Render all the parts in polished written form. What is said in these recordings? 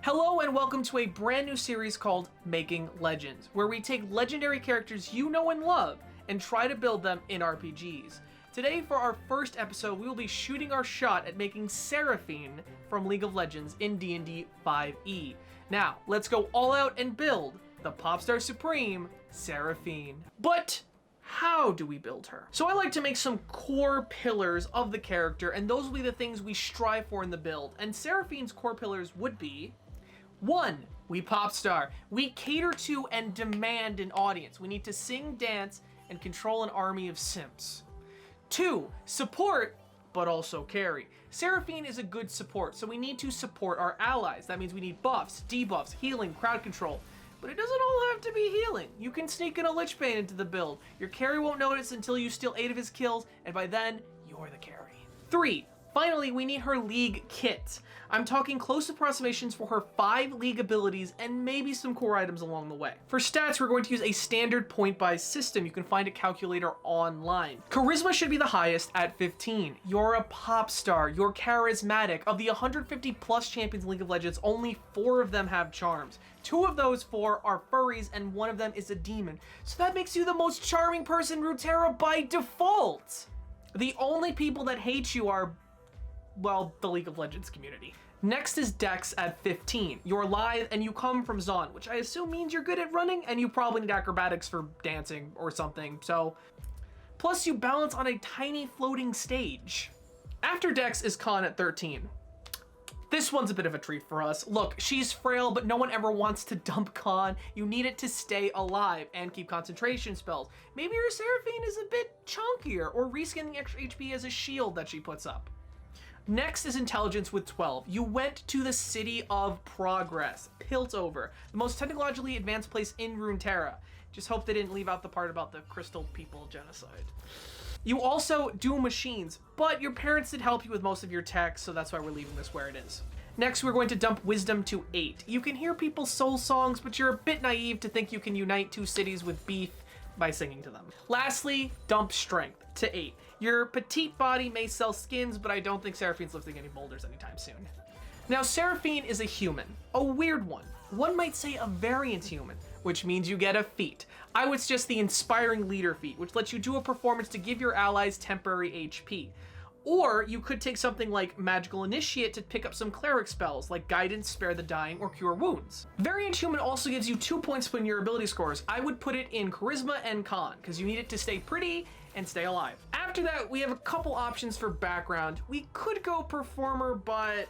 Hello and welcome to a brand new series called Making Legends, where we take legendary characters you know and love and try to build them in RPGs. Today, for our first episode, we will be shooting our shot at making Seraphine from League of Legends in D&D 5e. Now, let's go all out and build the Popstar Supreme, Seraphine. But how do we build her? So I like to make some core pillars of the character, and those will be the things we strive for in the build. And Seraphine's core pillars would be: 1. We pop star. We cater to and demand an audience. We need to sing, dance, and control an army of simps. 2. Support, but also carry. Seraphine is a good support, so we need to support our allies. That means we need buffs, debuffs, healing, crowd control. But it doesn't all have to be healing. You can sneak in a Lich Bane into the build. Your carry won't notice until you steal 8 of his kills, and by then, you're the carry. 3. Finally, we need her League kit. I'm talking close approximations for her 5 League abilities and maybe some core items along the way. For stats, we're going to use a standard point-buy system. You can find a calculator online. Charisma should be the highest at 15. You're a pop star. You're charismatic. Of the 150 plus champions in League of Legends, only 4 of them have charms. 2 of those 4 are furries, and 1 of them is a demon. So that makes you the most charming person in Runeterra by default. The only people that hate you are, well, the League of Legends community. Next is Dex at 15. You're lithe and you come from Zon, which I assume means you're good at running, and you probably need acrobatics for dancing or something, so. Plus you balance on a tiny floating stage. After Dex is Khan at 13. This one's a bit of a treat for us. Look, she's frail, but no one ever wants to dump Khan. You need it to stay alive and keep concentration spells. Maybe your Seraphine is a bit chunkier, or reskin the extra HP as a shield that she puts up. Next is Intelligence with 12. You went to the City of Progress, Piltover, the most technologically advanced place in Runeterra. Just hope they didn't leave out the part about the Crystal People genocide. You also do machines, but your parents did help you with most of your tech, so that's why we're leaving this where it is. Next, we're going to dump Wisdom to 8. You can hear people's soul songs, but you're a bit naive to think you can unite 2 cities with beef by singing to them. Lastly, dump Strength to 8. Your petite body may sell skins, but I don't think Seraphine's lifting any boulders anytime soon. Now, Seraphine is a human, a weird one. One might say a variant human, which means you get a feat. I would suggest the Inspiring Leader feat, which lets you do a performance to give your allies temporary HP. Or you could take something like Magical Initiate to pick up some cleric spells, like Guidance, Spare the Dying, or Cure Wounds. Variant Human also gives you 2 points in your ability scores. I would put it in Charisma and Con, because you need it to stay pretty and stay alive. After that, we have a couple options for background. We could go Performer, but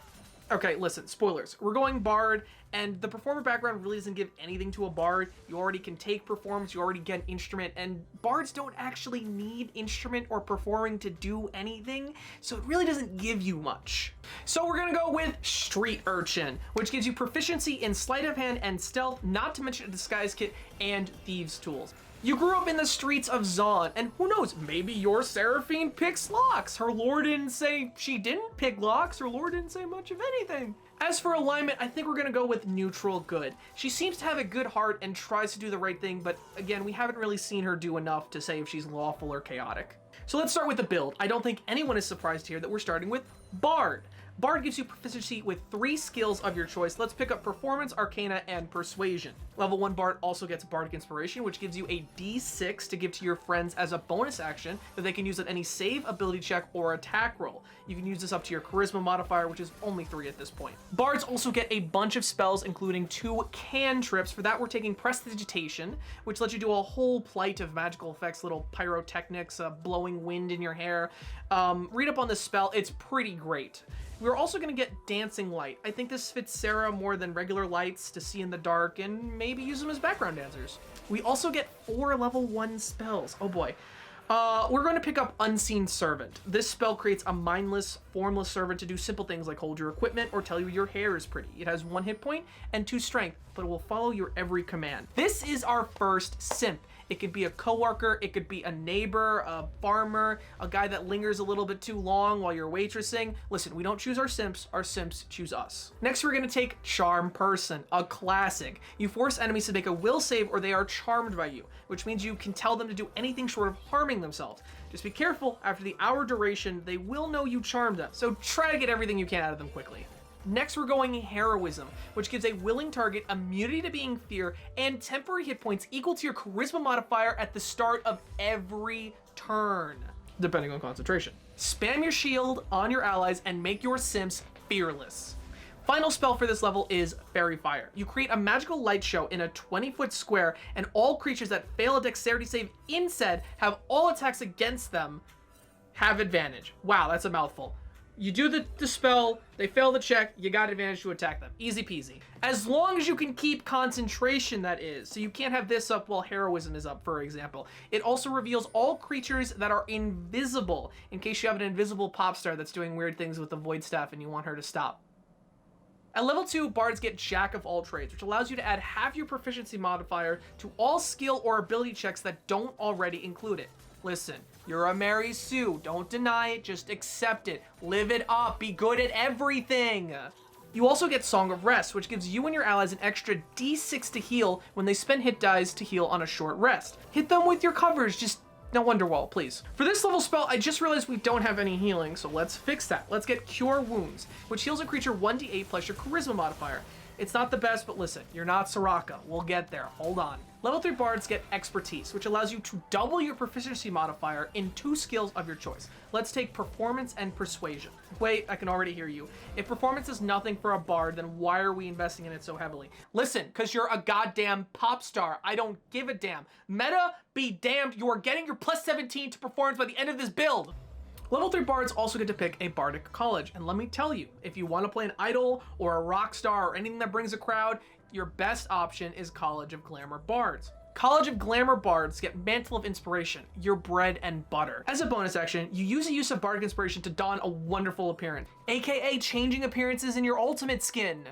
okay, listen, spoilers. We're going Bard, and the Performer background really doesn't give anything to a Bard. You already can take Performance, you already get Instrument, and Bards don't actually need Instrument or Performing to do anything, so it really doesn't give you much. So we're gonna go with Street Urchin, which gives you proficiency in Sleight of Hand and Stealth, not to mention a Disguise Kit and Thieves' Tools. You grew up in the streets of Zon, and who knows, maybe your Seraphine picks locks. Her lore didn't say she didn't pick locks, her lore didn't say much of anything. As for alignment, I think we're gonna go with neutral good. She seems to have a good heart and tries to do the right thing, but again, we haven't really seen her do enough to say if she's lawful or chaotic. So let's start with the build. I don't think anyone is surprised here that we're starting with Bard. Bard gives you proficiency with 3 skills of your choice. Let's pick up Performance, Arcana, and Persuasion. Level 1 Bard also gets Bardic Inspiration, which gives you a D6 to give to your friends as a bonus action that they can use at any save, ability check, or attack roll. You can use this up to your Charisma modifier, which is only 3 at this point. Bards also get a bunch of spells, including 2 cantrips. For that, we're taking Prestidigitation, which lets you do a whole plight of magical effects, little pyrotechnics, blowing wind in your hair. Read up on this spell, it's pretty great. We're also going to get Dancing Light. I think this fits Sarah more than regular lights to see in the dark, and maybe use them as background dancers. We also get 4 level 1 spells. Oh boy. We're going to pick up Unseen Servant. This spell creates a mindless, formless servant to do simple things like hold your equipment or tell you your hair is pretty. It has 1 hit point and 2 strength, but it will follow your every command. This is our first simp. It could be a coworker, it could be a neighbor, a farmer, a guy that lingers a little bit too long while you're waitressing. Listen, we don't choose our simps choose us. Next, we're gonna take Charm Person, a classic. You force enemies to make a will save or they are charmed by you, which means you can tell them to do anything short of harming themselves. Just be careful, after the hour duration, they will know you charmed them, so try to get everything you can out of them quickly. Next, we're going Heroism, which gives a willing target immunity to being fear and temporary hit points equal to your charisma modifier at the start of every turn, depending on concentration. Spam your shield on your allies and make your simps fearless. Final spell for this level is Fairy Fire. You create a magical light show in a 20-foot square, and all creatures that fail a dexterity save instead have all attacks against them have advantage. Wow, that's a mouthful. You do the spell, they fail the check, you got advantage to attack them. Easy peasy. As long as you can keep concentration, that is. So you can't have this up while Heroism is up, for example. It also reveals all creatures that are invisible, in case you have an invisible pop star that's doing weird things with the Void Staff and you want her to stop. At level 2, bards get Jack of all trades, which allows you to add half your proficiency modifier to all skill or ability checks that don't already include it. Listen, you're a Mary Sue. Don't deny it, just accept it. Live it up, be good at everything. You also get Song of Rest, which gives you and your allies an extra D6 to heal when they spend hit dice to heal on a short rest. Hit them with your covers, just no Wonderwall, please. For this level spell, I just realized we don't have any healing, so let's fix that. Let's get Cure Wounds, which heals a creature 1d8 plus your charisma modifier. It's not the best, but listen, you're not Soraka. We'll get there. Hold on. Level 3 bards get Expertise, which allows you to double your proficiency modifier in 2 skills of your choice. Let's take Performance and Persuasion. Wait, I can already hear you. If Performance is nothing for a bard, then why are we investing in it so heavily? Listen, because you're a goddamn pop star. I don't give a damn. Meta be damned, you are getting your plus 17 to Performance by the end of this build. Level 3 bards also get to pick a bardic college, and let me tell you, if you want to play an idol or a rock star or anything that brings a crowd, your best option is College of Glamour Bards. College of Glamour Bards get Mantle of Inspiration, your bread and butter. As a bonus action, you use of Bardic Inspiration to don a wonderful appearance, aka changing appearances in your ultimate skin.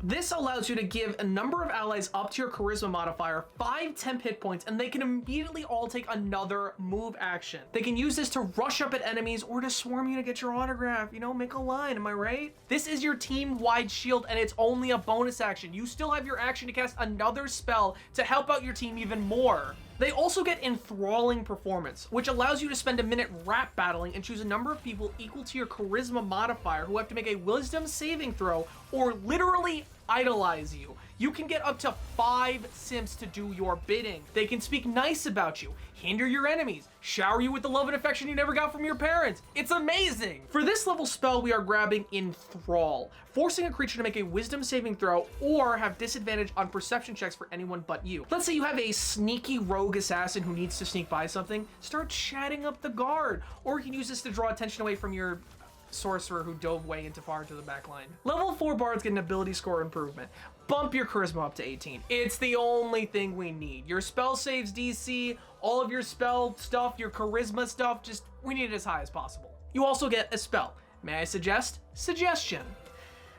This allows you to give a number of allies up to your charisma modifier 5 temp hit points, and they can immediately all take another move action. They can use this to rush up at enemies or to swarm you to get your autograph, you know, make a line, am I right? This is your team-wide shield, and it's only a bonus action. You still have your action to cast another spell to help out your team even more. They also get Enthralling Performance, which allows you to spend a minute rap battling and choose a number of people equal to your charisma modifier who have to make a wisdom saving throw or literally idolize you. You can get up to 5 simps to do your bidding. They can speak nice about you, hinder your enemies, shower you with the love and affection you never got from your parents. It's amazing! For this level spell, we are grabbing Enthrall, forcing a creature to make a wisdom saving throw or have disadvantage on perception checks for anyone but you. Let's say you have a sneaky rogue assassin who needs to sneak by something, start chatting up the guard, or you can use this to draw attention away from your sorcerer who dove way into far into the back line. Level 4 bards get an ability score improvement. Bump your charisma up to 18. It's the only thing we need. Your spell saves DC, all of your spell stuff, your charisma stuff, just we need it as high as possible. You also get a spell. May I suggest? Suggestion.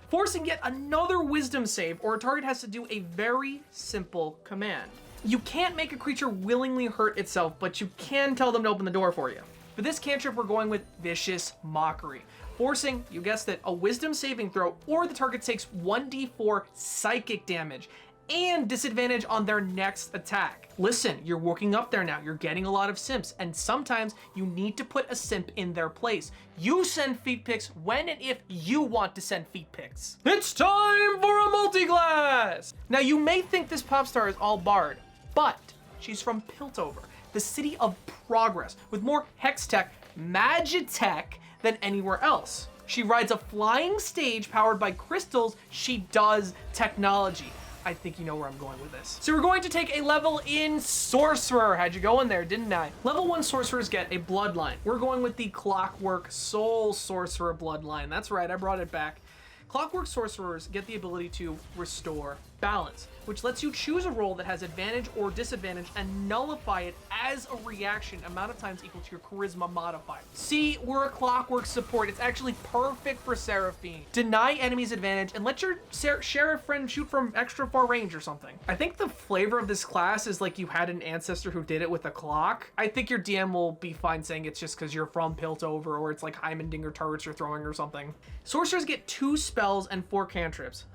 Forcing yet another wisdom save, or a target has to do a very simple command. You can't make a creature willingly hurt itself, but you can tell them to open the door for you. For this cantrip, we're going with Vicious Mockery, forcing, you guessed it, a wisdom saving throw, or the target takes 1d4 psychic damage and disadvantage on their next attack. Listen, you're working up there now, you're getting a lot of simps, and sometimes you need to put a simp in their place. You send feet pics when and if you want to send feet pics. It's time for a multi-class! Now you may think this pop star is all bard, but she's from Piltover, the city of progress, with more hex tech, magitech than anywhere else. She rides a flying stage powered by crystals. She does technology. I think you know where I'm going with this. So we're going to take a level in Sorcerer. Had you go in there, didn't I? Level 1 Sorcerers get a bloodline. We're going with the Clockwork Soul Sorcerer bloodline. That's right, I brought it back. Clockwork Sorcerers get the ability to restore balance, which lets you choose a roll that has advantage or disadvantage and nullify it as a reaction amount of times equal to your charisma modifier. See, we're a Clockwork support. It's actually perfect for Seraphine. Deny enemies advantage and let your sheriff friend shoot from extra far range or something. I think the flavor of this class is like you had an ancestor who did it with a clock. I think your DM will be fine saying it's just because you're from Piltover, or it's like Heimendinger turrets you're throwing or something. Sorcerers get 2 spells and 4 cantrips.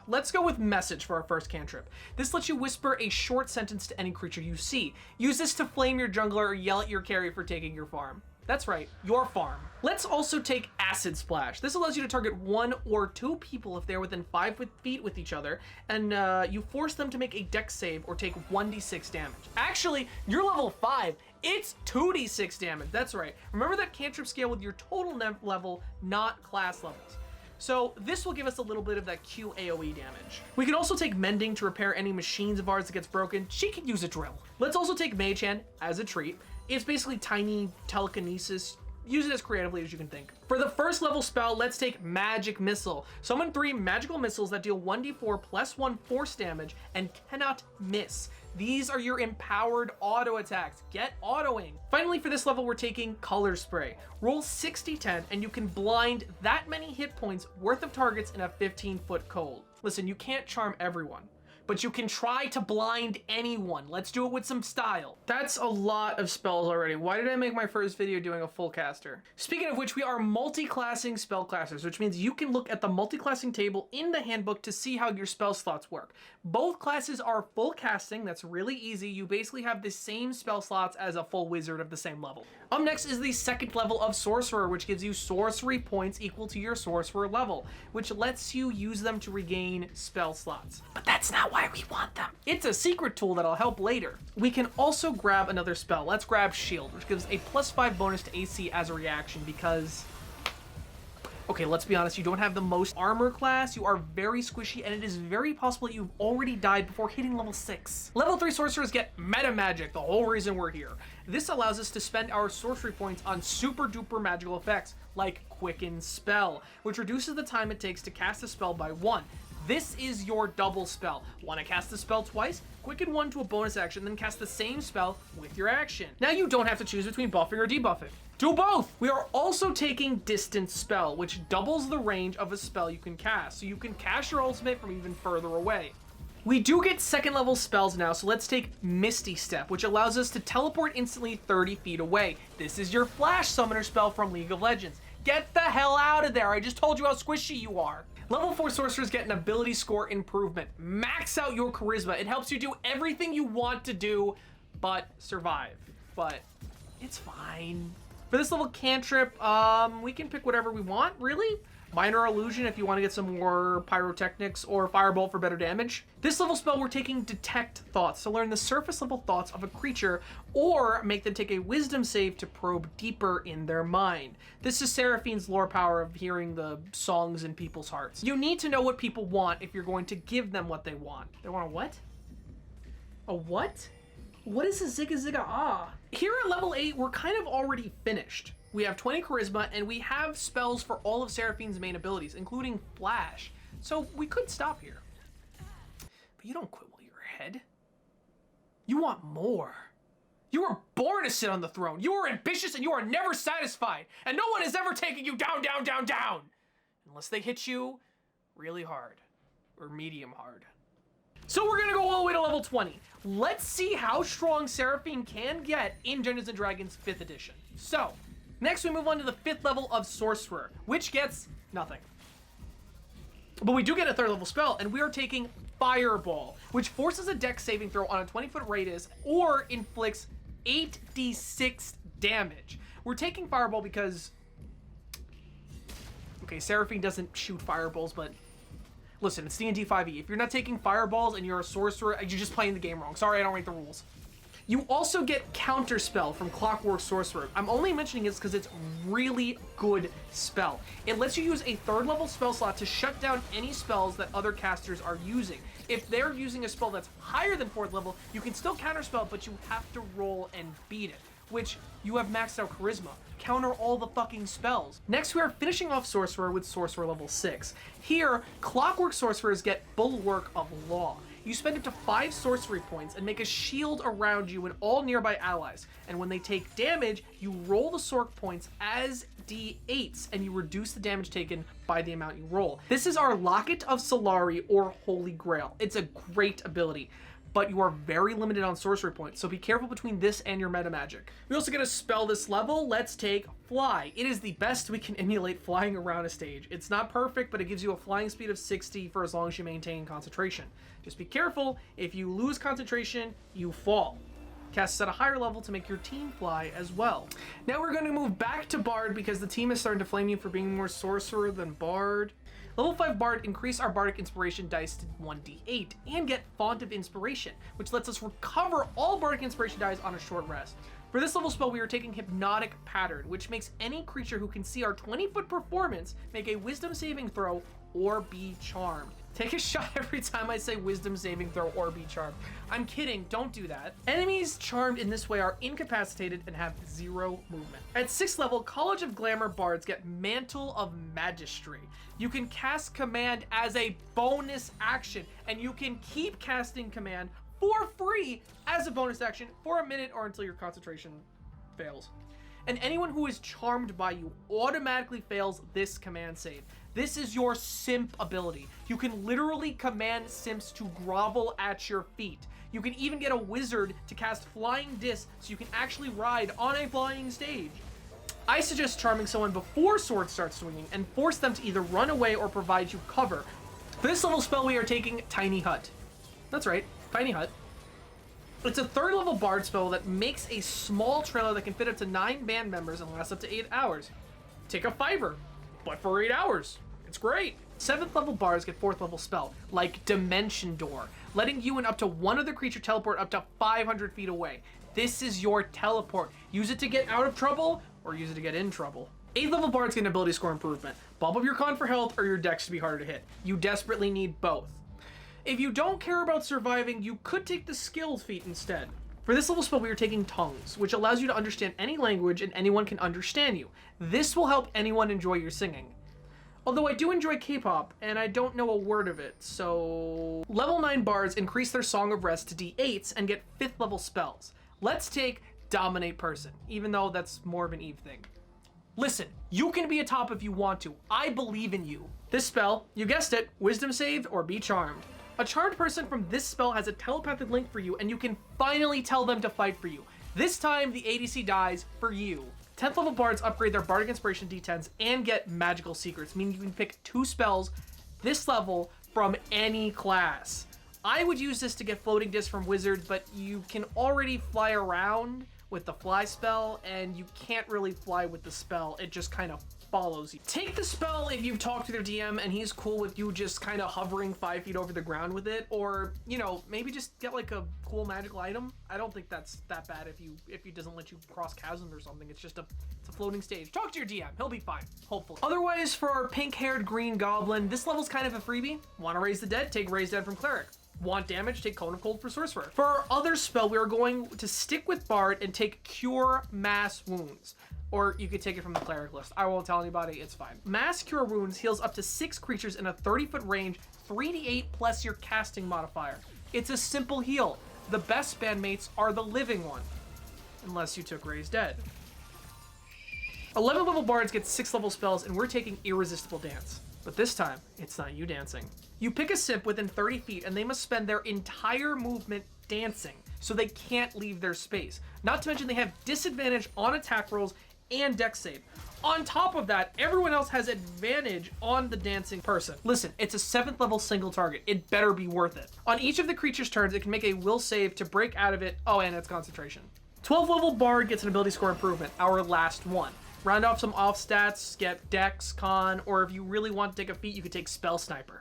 Let's go with Message for our first cantrip. This lets you whisper a short sentence to any creature you see. Use this to flame your jungler or yell at your carry for taking your farm. That's right, your farm. Let's also take Acid Splash. This allows you to target 1 or 2 people if they're within 5 feet with each other, and you force them to make a dex save or take 1d6 damage. Actually, you're level 5. It's 2d6 damage. That's right. Remember that cantrip scale with your total level, not class levels. So this will give us a little bit of that Q AoE damage. We can also take Mending to repair any machines of ours that gets broken. She could use a drill. Let's also take Mage Hand as a treat. It's basically tiny telekinesis. Use it as creatively as you can think. For the first level spell, let's take Magic Missile. Summon 3 magical missiles that deal 1d4 plus 1 force damage and cannot miss. These are your empowered auto attacks. Get autoing. Finally, for this level, we're taking Color Spray. Roll 60-10 and you can blind that many hit points worth of targets in a 15-foot cold. Listen, you can't charm everyone, but you can try to blind anyone. Let's do it with some style. That's a lot of spells already. Why did I make my first video doing a full caster? Speaking of which, we are multi-classing spell classes, which means you can look at the multi-classing table in the handbook to see how your spell slots work. Both classes are full casting. That's really easy. You basically have the same spell slots as a full wizard of the same level. Up next is the second level of Sorcerer, which gives you sorcery points equal to your sorcerer level, which lets you use them to regain spell slots. But that's not why we want them. It's a secret tool that'll help later. We can also grab another spell. Let's grab Shield, which gives a +5 bonus to AC as a reaction because... okay, let's be honest, you don't have the most armor class, you are very squishy, and it is very possible that you've already died before hitting level 6. Level 3 sorcerers get meta magic, the whole reason we're here. This allows us to spend our sorcery points on super duper magical effects, like Quicken Spell, which reduces the time it takes to cast a spell by 1. This is your double spell. Want to cast the spell twice? Quicken 1 to a bonus action, then cast the same spell with your action. Now you don't have to choose between buffing or debuffing. Do both! We are also taking Distance Spell, which doubles the range of a spell you can cast, so you can cast your ultimate from even further away. We do get second level spells now, so let's take Misty Step, which allows us to teleport instantly 30 feet away. This is your Flash Summoner spell from League of Legends. Get the hell out of there, I just told you how squishy you are. Level 4 sorcerers get an ability score improvement. Max out your charisma. It helps you do everything you want to do, but survive. But it's fine. For this level cantrip, we can pick whatever we want, really. Minor Illusion if you want to get some more pyrotechnics, or Firebolt for better damage. This level spell, we're taking Detect Thoughts to learn the surface level thoughts of a creature, or make them take a wisdom save to probe deeper in their mind. This is Seraphine's lore power of hearing the songs in people's hearts. You need to know what people want if you're going to give them what they want. They want a what? A what? What is a Zigga Zigga Ah? Here at level 8, we're kind of already finished. We have 20 charisma, and we have spells for all of Seraphine's main abilities, including Flash. So we could stop here. But you don't quit while you're ahead. You want more. You were born to sit on the throne. You are ambitious and you are never satisfied. And no one is ever taking you down, down, down, down. Unless they hit you really hard or medium hard. So we're gonna go all the way to level 20. Let's see how strong Seraphine can get in Dungeons & Dragons 5th edition. So, next we move on to the 5th level of Sorcerer, which gets nothing. But we do get a 3rd level spell, and we are taking Fireball, which forces a dex saving throw on a 20-foot radius or inflicts 8d6 damage. We're taking Fireball because... okay, Seraphine doesn't shoot fireballs, but... listen, it's D&D 5e. If you're not taking fireballs and you're a sorcerer, you're just playing the game wrong. Sorry, I don't write the rules. You also get Counterspell from Clockwork Sorcerer. I'm only mentioning this because it's really good spell. It lets you use a 3rd level spell slot to shut down any spells that other casters are using. If they're using a spell that's higher than 4th level, you can still counterspell, but you have to roll and beat it, which you have maxed out charisma. Counter all the fucking spells. Next, we are finishing off Sorcerer with Sorcerer level 6. Here, Clockwork Sorcerers get Bulwark of Law. You spend up to 5 sorcery points and make a shield around you and all nearby allies. And when they take damage, you roll the sorc points as d8s and you reduce the damage taken by the amount you roll. This is our Locket of Solari or Holy Grail. It's a great ability, but you are very limited on sorcery points, so be careful between this and your meta magic. We also get a spell this level. Let's take Fly. It is the best we can emulate flying around a stage. It's not perfect, but it gives you a flying speed of 60 for as long as you maintain concentration. Just be careful, if you lose concentration, you fall. Casts at a higher level to make your team fly as well. Now we're going to move back to Bard because the team is starting to flame you for being more Sorcerer than Bard. Level 5 Bard, increase our Bardic Inspiration dice to 1d8 and get Font of Inspiration, which lets us recover all Bardic Inspiration dice on a short rest. For this level spell, we are taking Hypnotic Pattern, which makes any creature who can see our 20-foot performance make a Wisdom saving throw or be charmed. Take a shot every time I say Wisdom saving throw or be charmed. I'm kidding, don't do that. Enemies charmed in this way are incapacitated and have 0 movement. At 6th level, College of Glamour Bards get Mantle of Magistry. You can cast Command as a bonus action, and you can keep casting Command for free as a bonus action for a minute or until your concentration fails. And anyone who is charmed by you automatically fails this command save. This is your simp ability. You can literally command simps to grovel at your feet. You can even get a wizard to cast Flying Disc so you can actually ride on a flying stage. I suggest charming someone before swords start swinging and force them to either run away or provide you cover. For this level spell, we are taking Tiny Hut. That's right, Tiny Hut. It's a 3rd level Bard spell that makes a small trailer that can fit up to 9 band members and lasts up to 8 hours. Take a fiver, but for 8 hours. It's great. 7th level Bards get 4th level spell, like Dimension Door, letting you and up to one other creature teleport up to 500 feet away. This is your teleport. Use it to get out of trouble, or use it to get in trouble. 8th level Bards get an ability score improvement. Bump up your con for health or your dex to be harder to hit. You desperately need both. If you don't care about surviving, you could take the skilled feat instead. For this level spell, we are taking Tongues, which allows you to understand any language and anyone can understand you. This will help anyone enjoy your singing. Although I do enjoy K-pop, and I don't know a word of it, so... Level 9 Bards increase their Song of Rest to D8s and get 5th level spells. Let's take Dominate Person, even though that's more of an Eve thing. Listen, you can be a top if you want to. I believe in you. This spell, you guessed it, Wisdom saved or be charmed. A charmed person from this spell has a telepathic link for you, and you can finally tell them to fight for you. This time, the ADC dies for you. 10th level Bards upgrade their Bardic Inspiration D10s and get Magical Secrets, meaning you can pick 2 spells this level from any class. I would use this to get Floating Disc from Wizards, but you can already fly around with the fly spell, and you can't really fly with the spell. It just kind of follows you. Take the spell if you've talked to their DM and he's cool with you just kind of hovering 5 feet over the ground with it, or, you know, maybe just get like a cool magical item. I don't think that's that bad if he doesn't let you cross chasms or something. It's just it's a floating stage. Talk to your DM. He'll be fine, hopefully. Otherwise, for our pink-haired green goblin, this level's kind of a freebie. Want to raise the dead? Take Raise Dead from Cleric. Want damage? Take Cone of Cold for Sorcerer. For our other spell, we are going to stick with Bard and take Cure Mass Wounds. Or you could take it from the Cleric list. I won't tell anybody, it's fine. Mass Cure Wounds heals up to 6 creatures in a 30-foot range, 3d8 plus your casting modifier. It's a simple heal. The best bandmates are the living one. Unless you took Raise Dead. 11 level Bards get 6 level spells, and we're taking Irresistible Dance. But this time, it's not you dancing. You pick a simp within 30 feet, and they must spend their entire movement dancing, so they can't leave their space. Not to mention they have disadvantage on attack rolls and dex save. On top of that, everyone else has advantage on the dancing person. Listen, it's a 7th level single target. It better be worth it. On each of the creature's turns, it can make a will save to break out of it. Oh, and it's concentration. 12 level Bard gets an ability score improvement, our last one. Round off some off stats, get dex, con, or if you really want to take a feat, you could take Spell Sniper.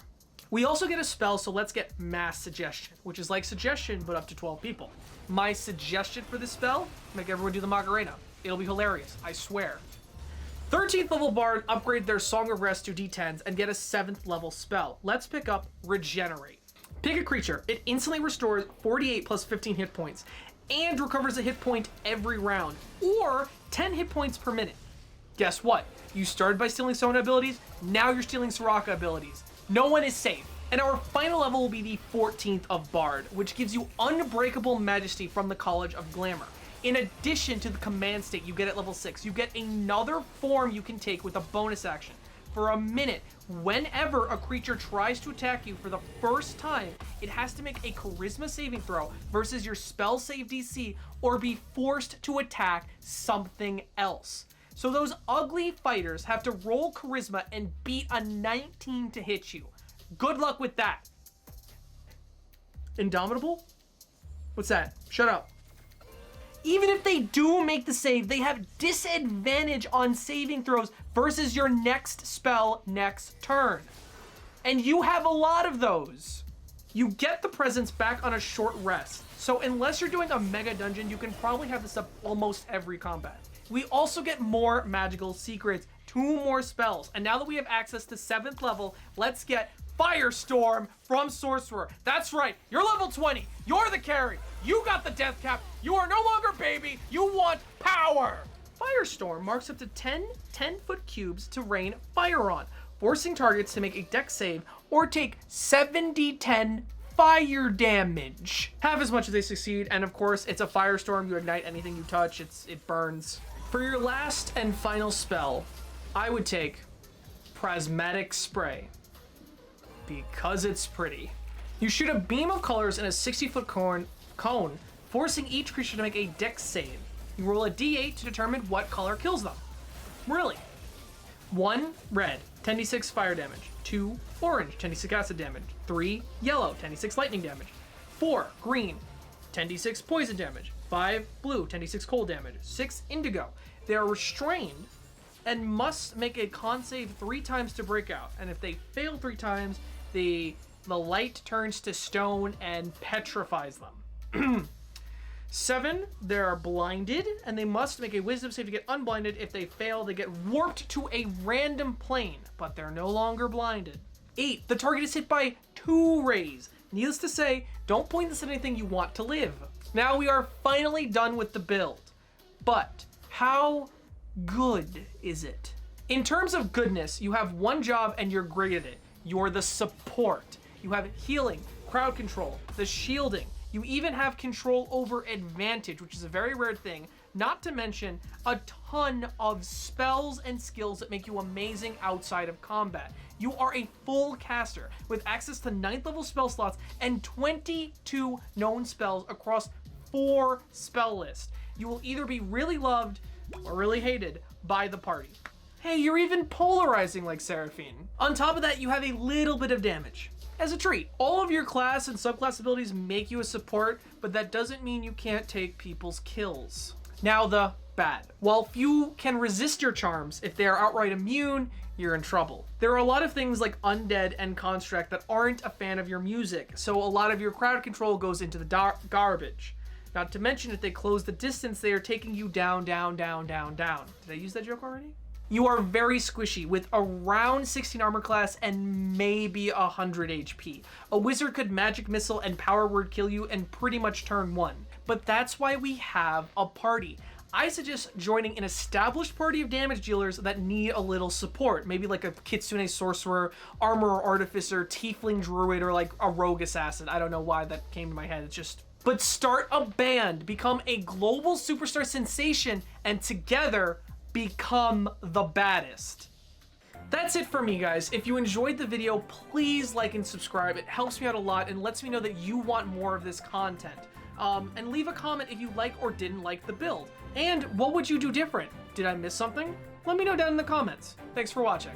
We also get a spell, so let's get Mass Suggestion, which is like Suggestion, but up to 12 people. My suggestion for this spell, make everyone do the Macarena. It'll be hilarious, I swear. 13th level Bard upgrade their Song of Rest to D10s and get a 7th level spell. Let's pick up Regenerate. Pick a creature. It instantly restores 48 plus 15 hit points and recovers a hit point every round, or 10 hit points per minute. Guess what? You started by stealing Sona abilities, now you're stealing Soraka abilities. No one is safe. And our final level will be the 14th of Bard, which gives you Unbreakable Majesty from the College of Glamour. In addition to the command state you get at level 6, you get another form you can take with a bonus action. For a minute, whenever a creature tries to attack you for the first time, it has to make a Charisma saving throw versus your spell save DC or be forced to attack something else. So those ugly fighters have to roll Charisma and beat a 19 to hit you. Good luck with that. Indomitable? What's that? Shut up. Even if they do make the save, they have disadvantage on saving throws versus your next spell next turn. And you have a lot of those. You get the presence back on a short rest. So unless you're doing a mega dungeon, you can probably have this up almost every combat. We also get more magical secrets, 2 more spells. And now that we have access to 7th level, let's get Firestorm from Sorcerer. That's right, you're level 20, you're the carry, you got the death cap, you are no longer baby, you want power. Firestorm marks up to 10 10-foot cubes to rain fire on, forcing targets to make a dex save or take 7d10 fire damage. Half as much as they succeed, and of course, it's a Firestorm, you ignite anything you touch, it burns. For your last and final spell, I would take Prismatic Spray. Because it's pretty. You shoot a beam of colors in a 60-foot cone, forcing each creature to make a dex save. You roll a d8 to determine what color kills them. Really. 1, red, 10d6 fire damage. 2, orange, 10d6 acid damage. 3, yellow, 10d6 lightning damage. 4, green, 10d6 poison damage. 5, blue, 10d6 cold damage. 6, indigo. They are restrained and must make a con save 3 times to break out. And if they fail 3 times, the light turns to stone and petrifies them. 7, they are blinded, and they must make a wisdom save to get unblinded. If they fail, they get warped to a random plane, but they're no longer blinded. 8, the target is hit by 2 rays. Needless to say, don't point this at anything you want to live. Now we are finally done with the build, but how good is it? In terms of goodness, you have one job and you're great at it. You're the support. You have healing, crowd control, the shielding. You even have control over advantage, which is a very rare thing. Not to mention a ton of spells and skills that make you amazing outside of combat. You are a full caster with access to 9th level spell slots and 22 known spells across 4 spell lists. You will either be really loved or really hated by the party. Hey, you're even polarizing like Seraphine. On top of that, you have a little bit of damage. As a treat, all of your class and subclass abilities make you a support, but that doesn't mean you can't take people's kills. Now the bad. While few can resist your charms, if they are outright immune, you're in trouble. There are a lot of things like Undead and Construct that aren't a fan of your music, so a lot of your crowd control goes into the garbage. Not to mention, if they close the distance, they are taking you down, down, down, down, down. Did I use that joke already? You are very squishy with around 16 armor class and maybe 100 HP. A wizard could magic missile and power word kill you in pretty much turn 1. But that's why we have a party. I suggest joining an established party of damage dealers that need a little support. Maybe like a Kitsune Sorcerer, Armorer Artificer, Tiefling Druid, or like a Rogue Assassin. I don't know why that came to my head. It's just... But start a band, become a global superstar sensation, and together become the baddest. That's it for me, guys. If you enjoyed the video, please like and subscribe. It helps me out a lot and lets me know that you want more of this content. And leave a comment if you like or didn't like the build. And what would you do different? Did I miss something? Let me know down in the comments. Thanks for watching.